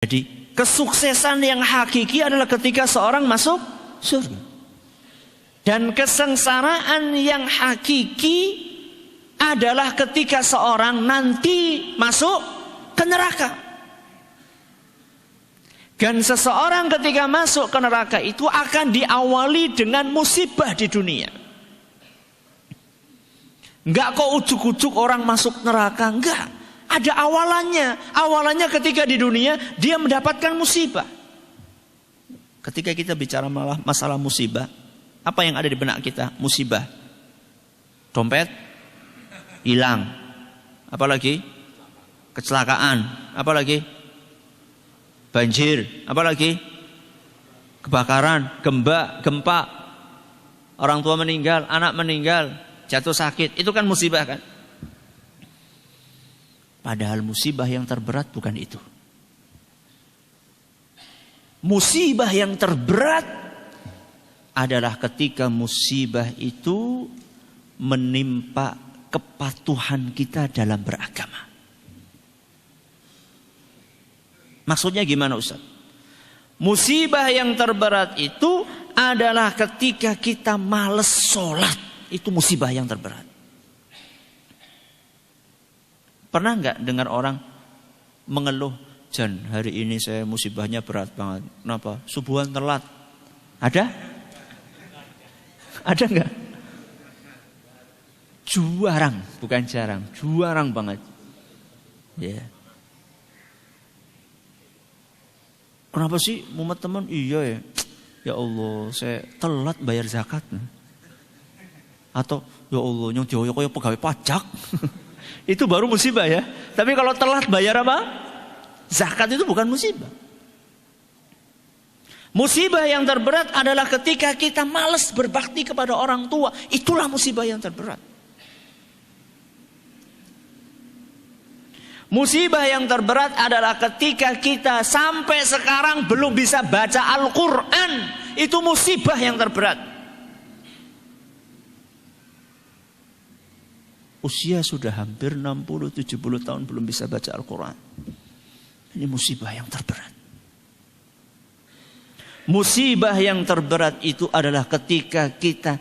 Jadi kesuksesan yang hakiki adalah ketika seorang masuk surga. Dan kesengsaraan yang hakiki adalah ketika seorang nanti masuk ke neraka. Dan seseorang ketika masuk ke neraka itu akan diawali dengan musibah di dunia. Enggak kok ujuk-ujuk orang masuk neraka, enggak. Ada awalannya. Awalannya ketika di dunia dia mendapatkan musibah. Ketika kita bicara masalah musibah, apa yang ada di benak kita? Musibah. Dompet hilang. Apalagi? Kecelakaan. Apalagi? Banjir. Apalagi? Kebakaran, gempa. Orang tua meninggal, anak meninggal, jatuh sakit. Itu kan musibah kan? Padahal musibah yang terberat bukan itu. Musibah yang terberat adalah ketika musibah itu menimpa kepatuhan kita dalam beragama. Maksudnya gimana Ustaz? Musibah yang terberat itu adalah ketika kita malas sholat. Itu musibah yang terberat. Pernah nggak dengar orang mengeluh, Jan, hari ini saya musibahnya berat banget. Kenapa? Subuhan telat. Ada? Ada nggak? Jarang, bukan jarang, jarang banget. Ya. Kenapa sih, Muhammad teman? Iya ya. Ya Allah, saya telat bayar zakat. Atau ya Allah, yang dioyo koyo pegawai pajak. Itu baru musibah ya. Tapi kalau telat bayar apa? Zakat itu bukan musibah. Musibah yang terberat adalah ketika kita malas berbakti kepada orang tua. Itulah musibah yang terberat. Musibah yang terberat adalah ketika kita sampai sekarang belum bisa baca Al-Quran. Itu musibah yang terberat. Usia sudah hampir 60-70 tahun belum bisa baca Al-Quran. Ini musibah yang terberat. Musibah yang terberat itu adalah ketika kita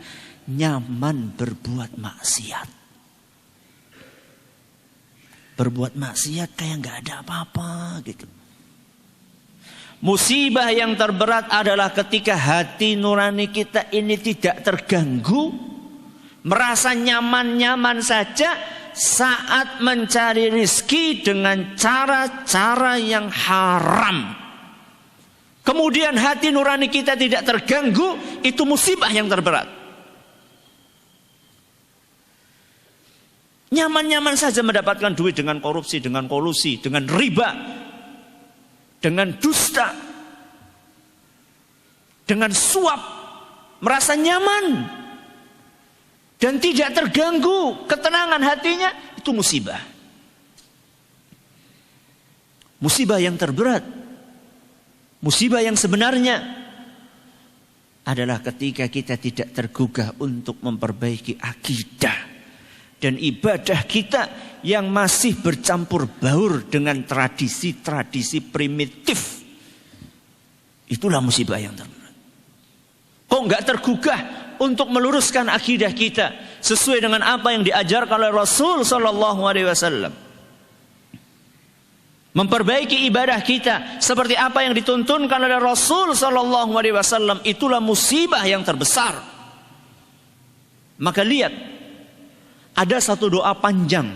nyaman berbuat maksiat. Berbuat maksiat kayak gak ada apa-apa gitu. Musibah yang terberat adalah ketika hati nurani kita ini tidak terganggu, merasa nyaman-nyaman saja saat mencari rizki dengan cara-cara yang haram. Kemudian hati nurani kita tidak terganggu, itu musibah yang terberat. Nyaman-nyaman saja mendapatkan duit dengan korupsi, dengan kolusi, dengan riba, dengan dusta, dengan suap, merasa nyaman dan tidak terganggu ketenangan hatinya, itu musibah. Musibah yang terberat, musibah yang sebenarnya adalah ketika kita tidak tergugah untuk memperbaiki akidah dan ibadah kita yang masih bercampur baur dengan tradisi-tradisi primitif. Itulah musibah yang terberat. Kok enggak tergugah untuk meluruskan akidah kita sesuai dengan apa yang diajarkan oleh Rasul sallallahu alaihi wasallam. Memperbaiki ibadah kita seperti apa yang dituntunkan oleh Rasul sallallahu alaihi wasallam, itulah musibah yang terbesar. Maka lihat, ada satu doa panjang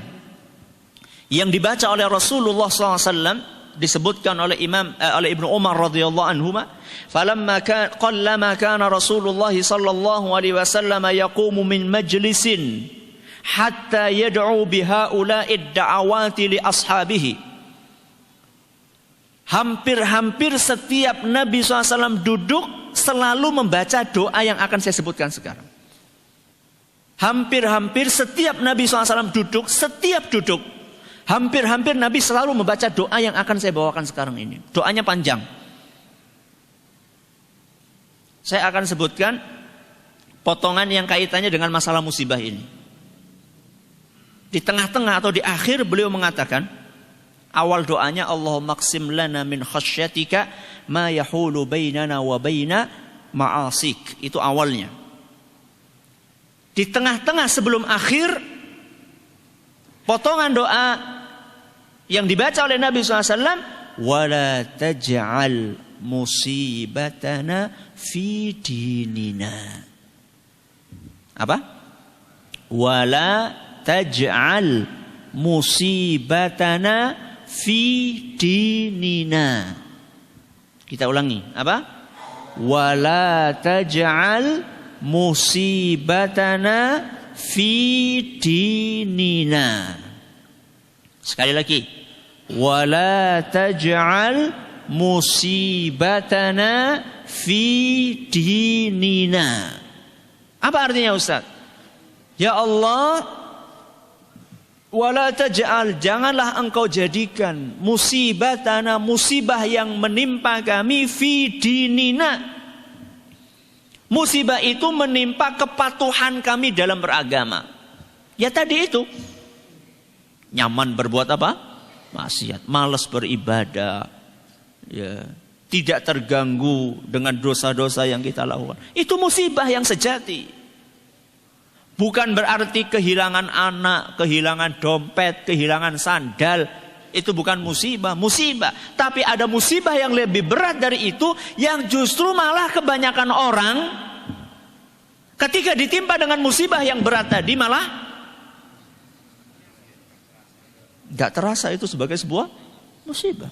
yang dibaca oleh Rasulullah SAW, disebutkan oleh Ibnu Umar radhiyallahu anhu, falamma qallama kana Rasulullah sallallahu alaihi wasallam yaqumu min majlisin hatta yad'u bihaula'i da'awati li ashabihi. Hampir-hampir setiap Nabi SAW duduk selalu membaca doa yang akan saya sebutkan sekarang. Hampir-hampir setiap Nabi SAW duduk, hampir-hampir Nabi selalu membaca doa yang akan saya bawakan sekarang ini. Doanya panjang. Saya akan sebutkan potongan yang kaitannya dengan masalah musibah ini. Di tengah-tengah atau di akhir beliau mengatakan, Awal doanya Allahumma qsim lana min khasyatika ma yahulu bainana wa baina ma'asik. Itu awalnya. Di tengah-tengah sebelum akhir, potongan doa yang dibaca oleh Nabi SAW, wala taj'al musibatana fi dinina. Apa? Wala taj'al musibatana fi dinina. Kita ulangi. Apa? Wala taj'al musibatana fi dinina. Sekali lagi. Wala taj'al musibatana fi dinina. Apa artinya Ustaz? Ya Allah, wala taj'al, janganlah engkau jadikan musibatana, musibah yang menimpa kami, fi dinina. Musibah itu menimpa kepatuhan kami dalam beragama. Ya tadi itu. Nyaman berbuat apa? Maksiat, malas beribadah. Ya, tidak terganggu dengan dosa-dosa yang kita lakukan. Itu musibah yang sejati. Bukan berarti kehilangan anak, kehilangan dompet, kehilangan sandal. Itu bukan musibah. Tapi ada musibah yang lebih berat dari itu, yang justru malah kebanyakan orang ketika ditimpa dengan musibah yang berat tadi malah gak terasa itu sebagai sebuah musibah.